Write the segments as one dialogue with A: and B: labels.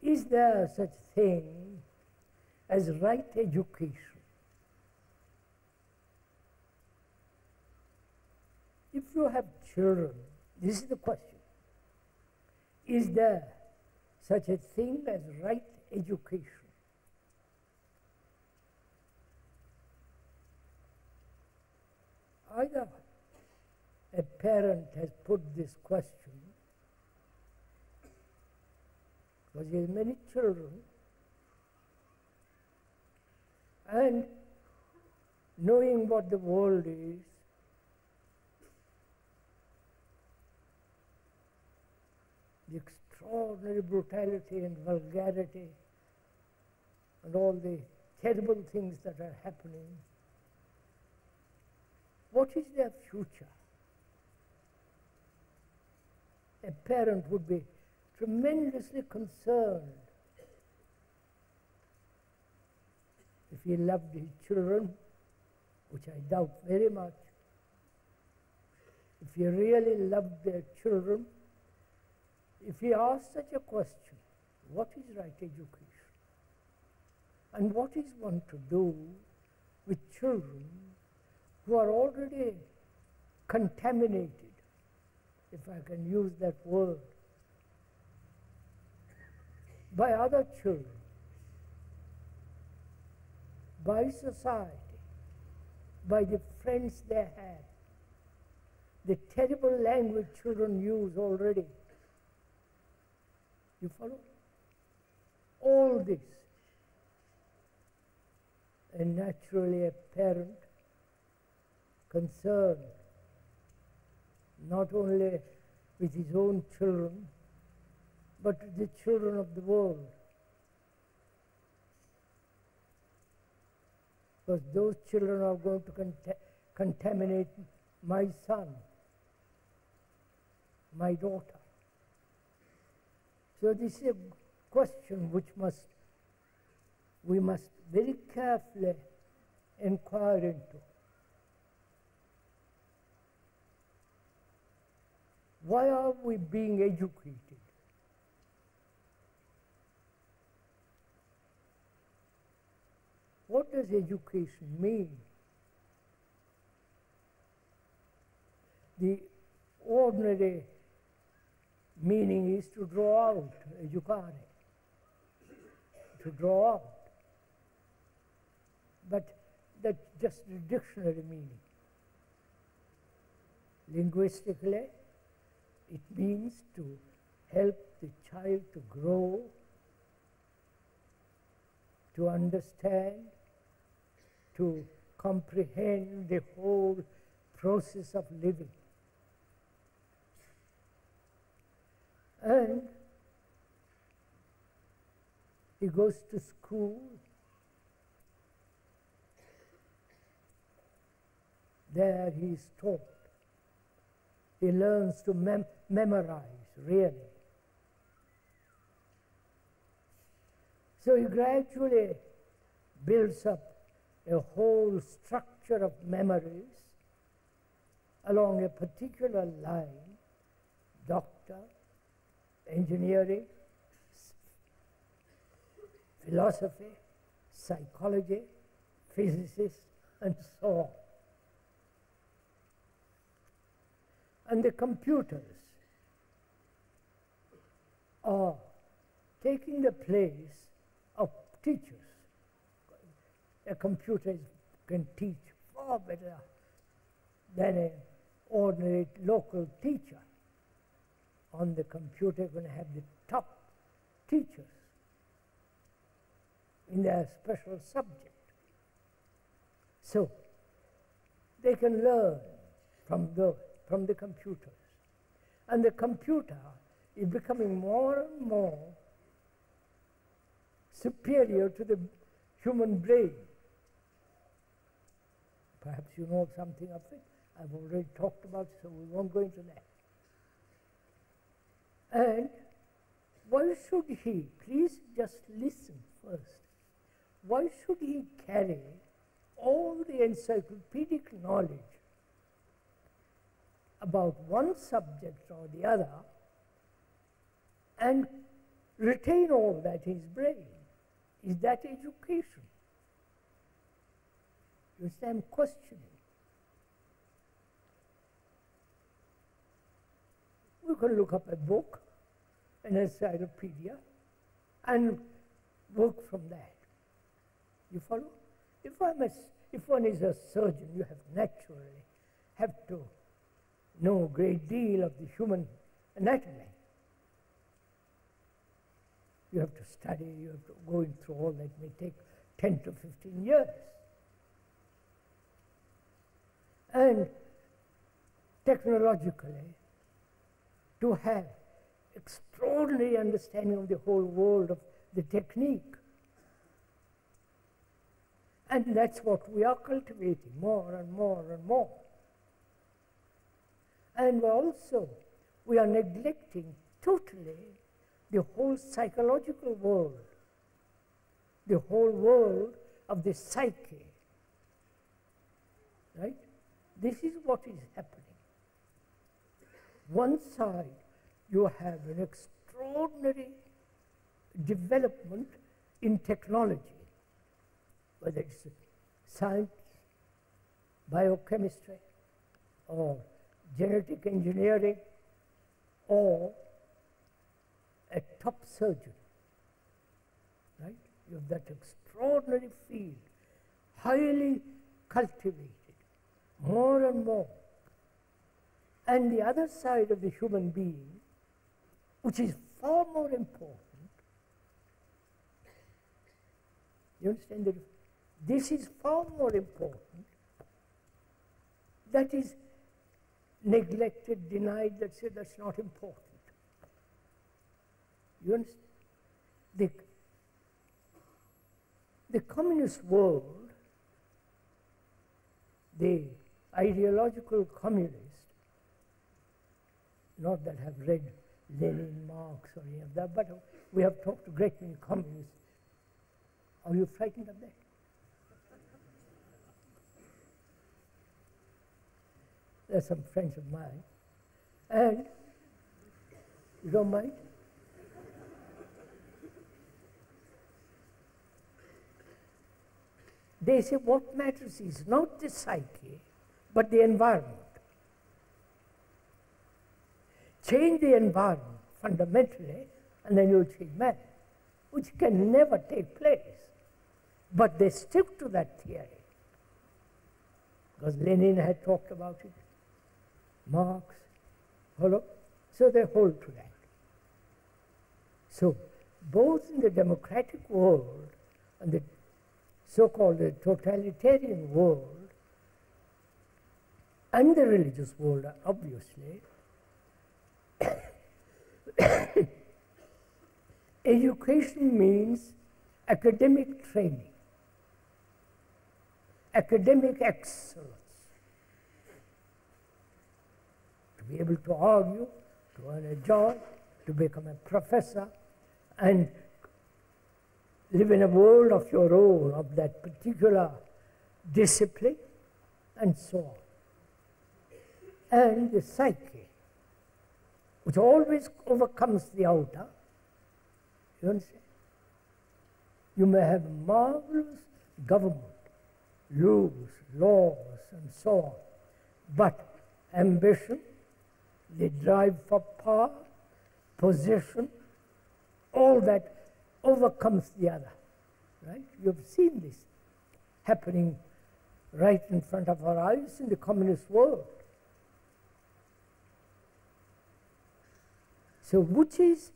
A: is there such thing as right education? If you have children, this is the question. Is there such a thing as right education? Either a parent has put this question, because he has many children, and knowing what the world is, the extraordinary brutality and vulgarity and all the terrible things that are happening, what is their future? A parent would be tremendously concerned if he loved his children, which I doubt very much. If he really loved their children, if he asked such a question, what is right education? And what is one to do with children who are already contaminated, if I can use that word, by other children, by society, by the friends they have, the terrible language children use already. You follow? All this. And naturally a parent concerned not only with his own children, but with the children of the world. Because those children are going to contaminate my son, my daughter. So this is a question which we must very carefully inquire into. Why are we being educated? What does education mean? The ordinary meaning is to draw out, educare, to draw out. But that's just the dictionary meaning. Linguistically, it means to help the child to grow, to understand, to comprehend the whole process of living. And he goes to school. There he is taught. He learns to memorize, really. So he gradually builds up a whole structure of memories along a particular line: doctor, engineering, philosophy, psychology, physicists, and so on. And the computers are taking the place of teachers. A computer can teach far better than an ordinary local teacher. On the computer, you're going to have the top teachers in their special subject. So they can learn from the computers. And the computer is becoming more and more superior to the human brain. Perhaps you know something of it. I've already talked about it, so we won't go into that. And why should he, please just listen first, why should he carry all the encyclopedic knowledge about one subject or the other and retain all that in his brain. Is that education? You see, I'm questioning. We can look up a book, an encyclopedia, and work from that. You follow? If one is a surgeon, you have naturally have to know a great deal of the human anatomy. You have to study, you have to go through all that may take 10 to 15 years. And technologically, to have extraordinary understanding of the whole world of the technique. And that's what we are cultivating more and more and more. And also, we are neglecting totally the whole psychological world, the whole world of the psyche. Right? This is what is happening. One side, you have an extraordinary development in technology, whether it's science, biochemistry, or genetic engineering, or a top surgeon, right? You have that extraordinary field, highly cultivated, more and more. And the other side of the human being, which is far more important, you understand that this is far more important, that is neglected, denied, that's not important. You understand? The communist world, the ideological communists, not that have read Lenin, Marx, or any of that, but we have talked to great many communists. Are you frightened of that? They're some friends of mine. And, you don't mind? They say what matters is not the psyche, but the environment. Change the environment fundamentally, and then you'll change man, which can never take place. But they stick to that theory, because Lenin had talked about it, Marx, so they hold to that. So both in the democratic world and the so-called totalitarian world and the religious world, obviously, education means academic training, academic excellence. To be able to argue, to earn a job, to become a professor, and live in a world of your own, of that particular discipline, and so on. And the psyche, which always overcomes the outer, you understand? You may have a marvelous government, rules, laws, and so on, but ambition, the drive for power, position, all that overcomes the other, right? You've seen this happening right in front of our eyes in the communist world. So what is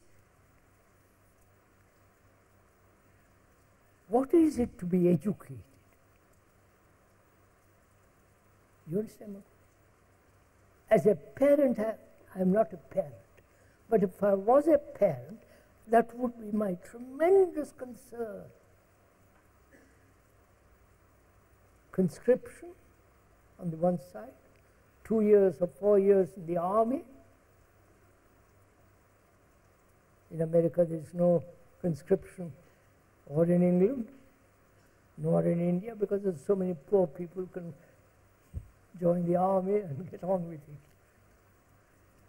A: it to be educated? You understand? As a parent, I'm not a parent, but if I was a parent, that would be my tremendous concern. Conscription on the one side, 2 years or 4 years in the army. In America, there is no conscription, or in England, nor in India, because there's so many poor people who can join the army and get on with it.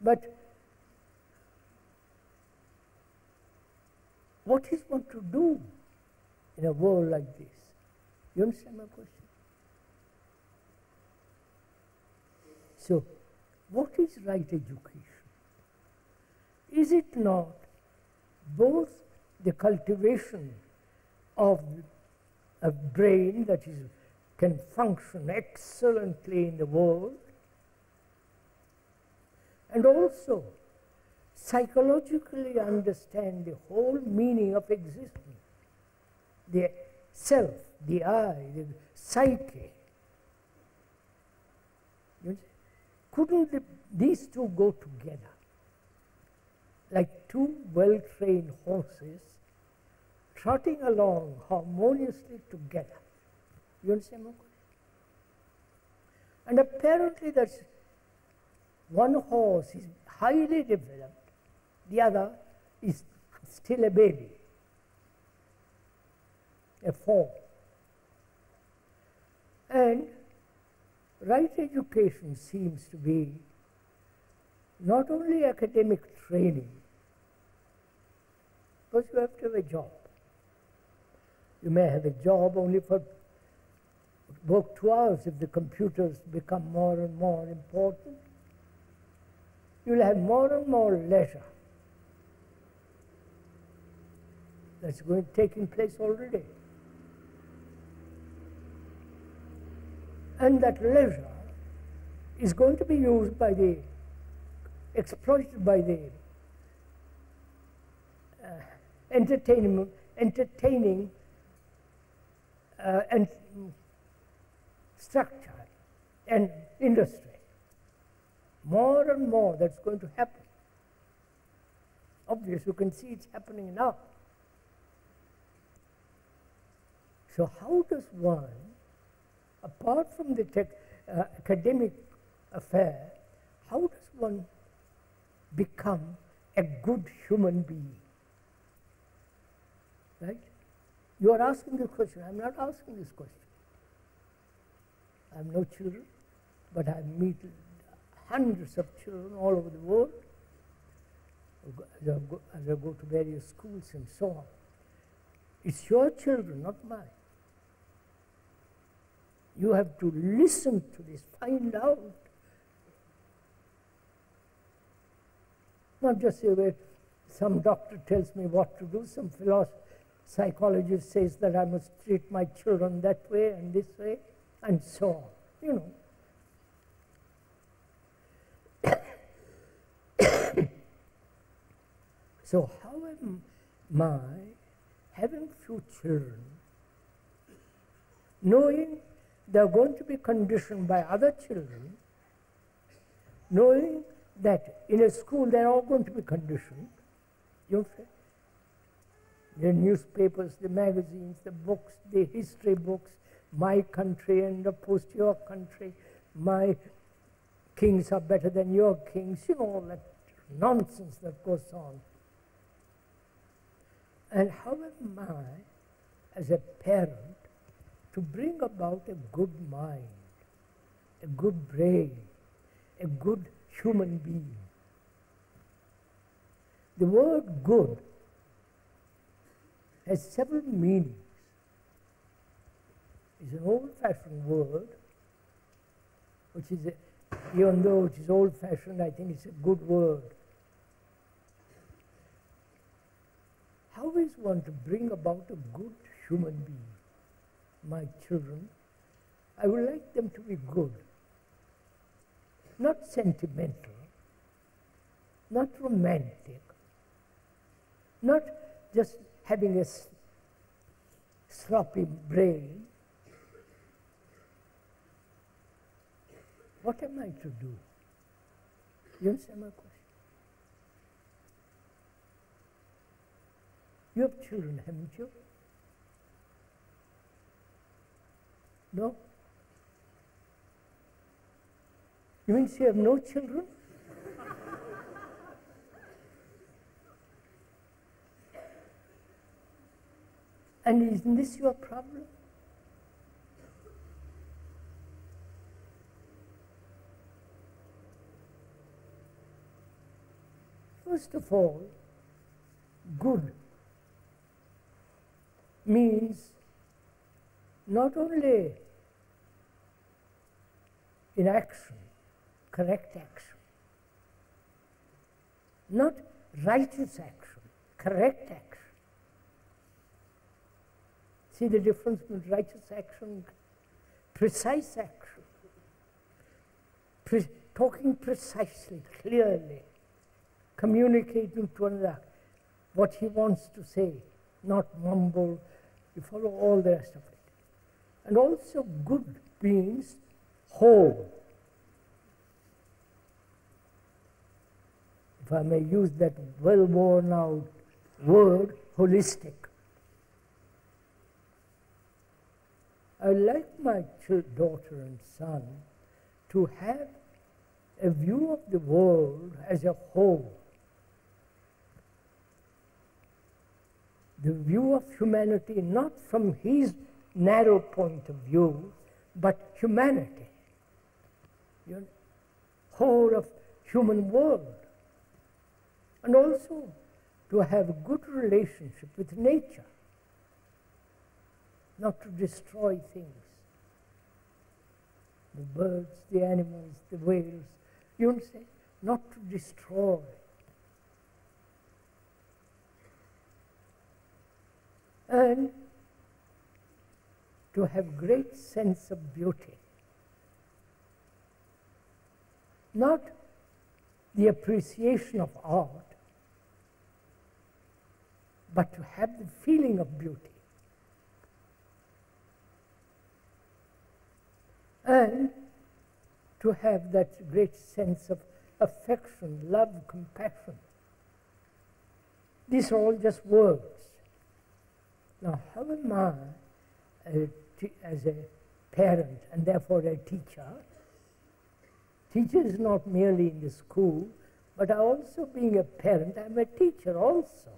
A: But what is one to do in a world like this? You understand my question? So, what is right education? Is it not both the cultivation of a brain that can function excellently in the world, and also psychologically understand the whole meaning of existence, the self, the I, the psyche? Couldn't these two go together? Like two well-trained horses trotting along harmoniously together. You understand my question? And apparently that's one horse is highly developed, the other is still a baby, a foal. And right education seems to be not only academic training, because you have to have a job. You may have a job only for work 2 hours if the computers become more and more important. You'll have more and more leisure. That's taking place already. And that leisure is going to be used by exploited by the entertaining and structure and industry. More and more that's going to happen. Obviously, you can see it's happening now. So how does one, apart from the academic affair, how does one become a good human being? Right? You are asking this question. I'm not asking this question. I have no children, but I meet hundreds of children all over the world as I go to various schools and so on. It's your children, not mine. You have to listen to this, find out. Not just say, well, some doctor tells me what to do, some psychologist says that I must treat my children that way and this way, and so on, you know. So how am I having few children, knowing they're going to be conditioned by other children, knowing that in a school they're all going to be conditioned, you know, the newspapers, the magazines, the books, the history books, my country and opposed to your country, my kings are better than your kings, you know, all that nonsense that goes on. And how am I, as a parent, to bring about a good mind, a good brain, a good human being? The word good has several meanings. It's an old-fashioned word, which is, even though it is old-fashioned, I think it's a good word. How is one to bring about a good human being? My children, I would like them to be good, not sentimental, not romantic, not just having a sloppy brain. What am I to do? You understand my question? You have children, haven't you? No? You mean you have no children? And isn't this your problem? First of all, good means not only in action, correct action, not righteous action, correct action. See the difference between righteous action, precise action, talking precisely, clearly, communicating to another what he wants to say, not mumble. You follow all the rest of it. And also good means whole. If I may use that well worn out word, holistic. I like my daughter and son to have a view of the world as a whole. The view of humanity not from his narrow point of view, but humanity. You know, whole of human world. And also to have a good relationship with nature. Not to destroy things. The birds, the animals, the whales, you understand? Not to destroy. And to have great sense of beauty. Not the appreciation of art, but to have the feeling of beauty. And to have that great sense of affection, love, compassion. These are all just words. Now, how am I, as a parent and therefore a teacher? Teacher is not merely in the school, but also being a parent, I'm a teacher also.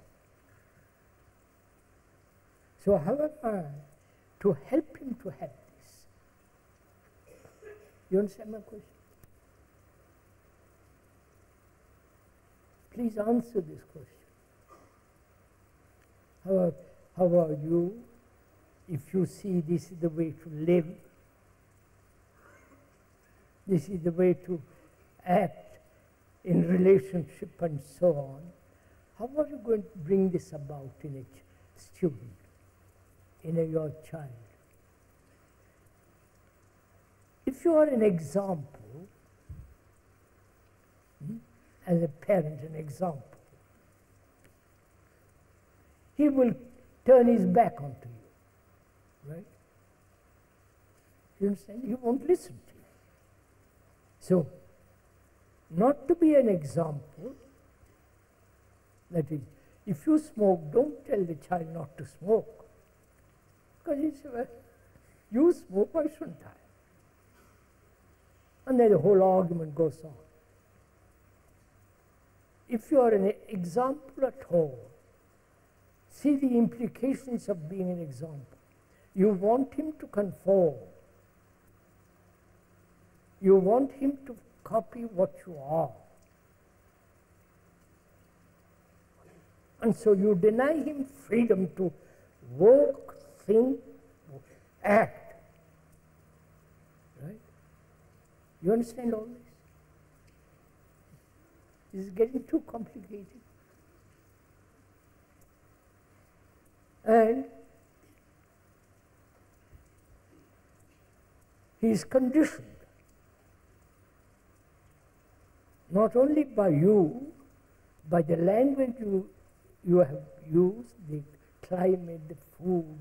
A: So how am I to help him to have this? You understand my question? Please answer this question. How are you if you see this is the way to live, this is the way to act in relationship and so on, how are you going to bring this about in a student, in your child? If you are an example, as a parent, an example, he will turn his back onto you, right? You understand? He won't listen to you. So, not to be an example, that is, if you smoke, don't tell the child not to smoke. Because he says, well, you smoke, why shouldn't I? And then the whole argument goes on. If you are an example at all, see the implications of being an example. You want him to conform. You want him to copy what you are. And so you deny him freedom to work, think, act. Right? You understand all this? This is getting too complicated. And he is conditioned, not only by you, by the language you have used, the climate, the food,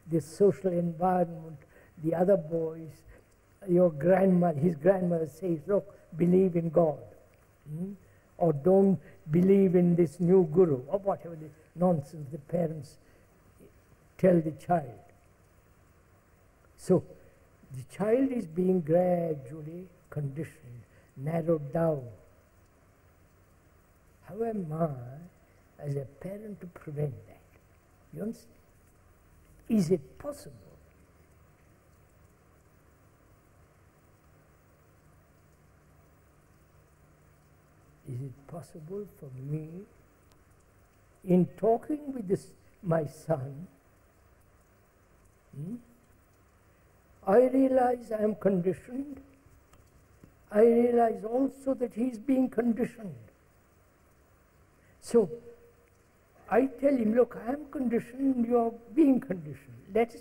A: the social environment, the other boys, your grandmother, his grandmother says, look, believe in God. Or don't believe in this new guru, or whatever the nonsense the parents tell the child. So the child is being gradually conditioned, narrowed down. How am I, as a parent, to prevent that? You understand? Is it possible? Is it possible for me, in talking with my son, I realize I am conditioned. I realize also that he is being conditioned. So I tell him, look, I am conditioned, you are being conditioned. Let's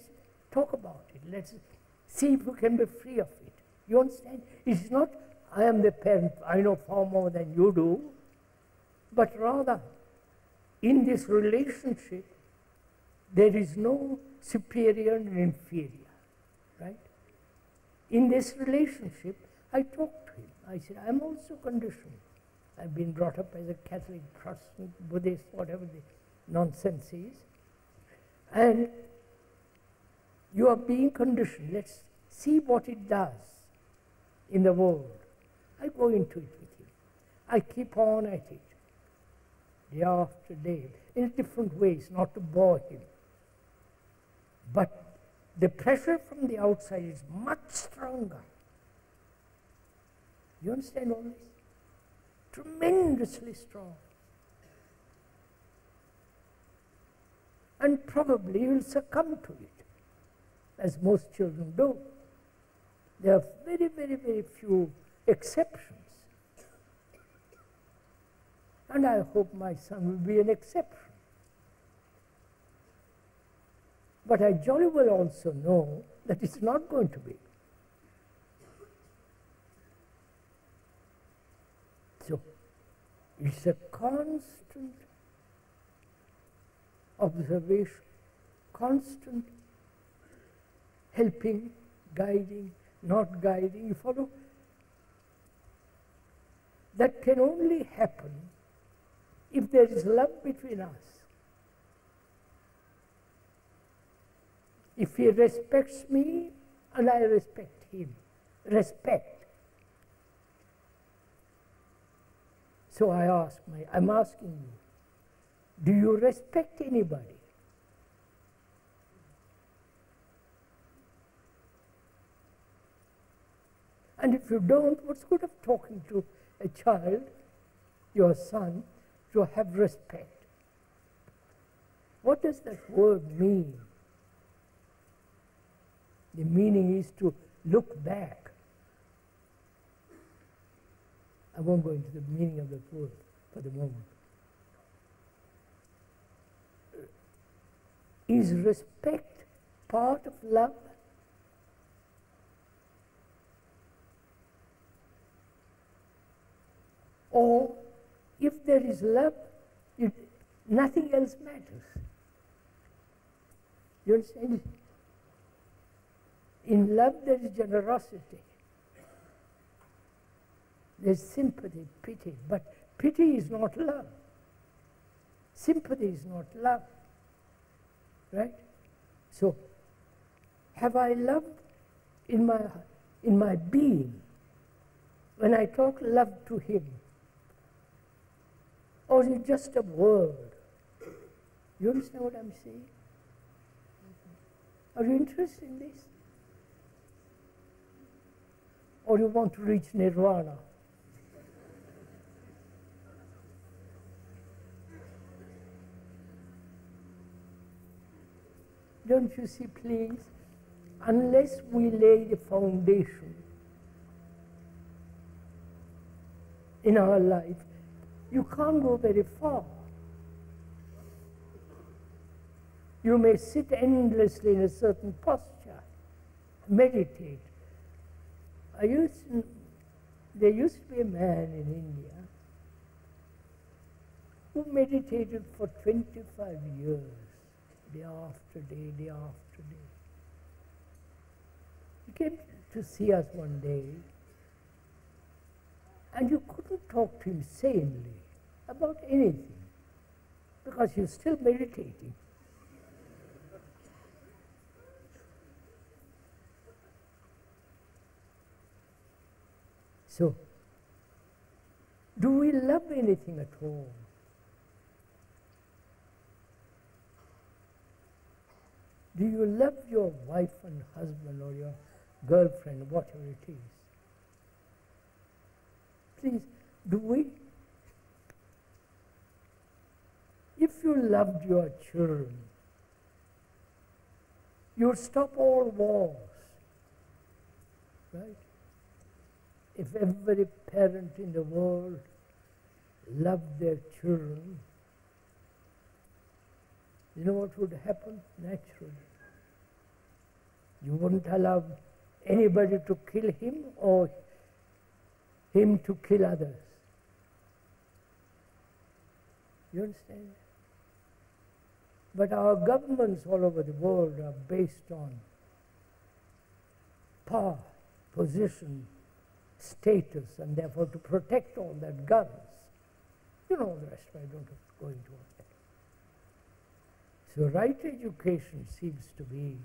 A: talk about it. Let's see if we can be free of it. You understand? It's not, I am the parent, I know far more than you do, but rather, in this relationship, there is no superior and inferior, right? In this relationship, I talked to him. I said, I'm also conditioned. I've been brought up as a Catholic, Protestant, Buddhist, whatever the nonsense is. And you are being conditioned. Let's see what it does in the world. I go into it with him. I keep on at it, day after day, in different ways, not to bore him. But the pressure from the outside is much stronger. You understand all this? Tremendously strong. And probably you will succumb to it, as most children do. There are very, very, very few exceptions. And I hope my son will be an exception. But I jolly well also know that it's not going to be. So it's a constant observation, constant helping, guiding, not guiding, you follow? That can only happen if there is love between us. If he respects me and I respect him. Respect. So I'm asking you, do you respect anybody? And if you don't, what's good of talking to a child, your son, to have respect? What does that word mean? The meaning is to look back. I won't go into the meaning of the word for the moment. Is respect part of love? Or if there is love, nothing else matters. You understand? In love there is generosity. There's sympathy, pity. But pity is not love. Sympathy is not love. Right? So, have I loved in my being when I talk love to him? Or is it just a word? You understand what I'm saying? Are you interested in this? Or you want to reach nirvana? Don't you see, please, unless we lay the foundation in our life, you can't go very far. You may sit endlessly in a certain posture, meditate. There used to be a man in India who meditated for 25 years. Day after day, day after day. He came to see us one day, and you couldn't talk to him sanely about anything, because he was still meditating. So, do we love anything at all? Do you love your wife and husband or your girlfriend, whatever it is? Please, do we? If you loved your children, You would stop all wars, right? If every parent in the world loved their children, you know what would happen naturally? You wouldn't allow anybody to kill him or him to kill others. You understand? But our governments all over the world are based on power, position, status, and therefore to protect all that guns. You know the rest, I don't have to go into all that. So right education seems to be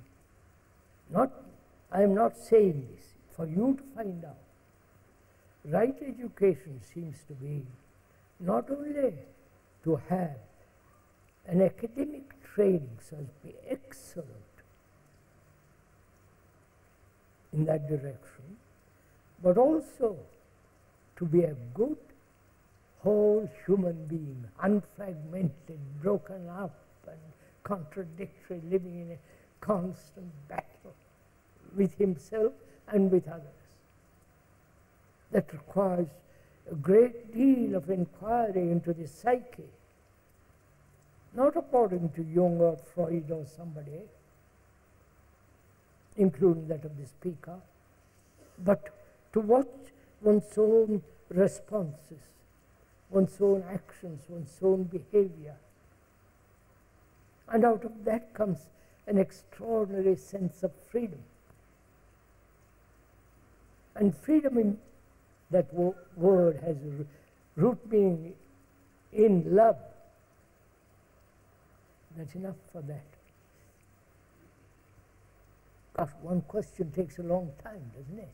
A: not, I am not saying this, for you to find out. Right education seems to be not only to have an academic training, so as to be excellent in that direction, but also to be a good, whole human being, unfragmented, broken up, and contradictory, living in a constant battle with himself and with others. That requires a great deal of inquiry into the psyche, not according to Jung or Freud or somebody, including that of the speaker, but to watch one's own responses, one's own actions, one's own behavior. And out of that comes an extraordinary sense of freedom. And freedom in that word has a root meaning in love. That's enough for that. Gosh, one question takes a long time, doesn't it?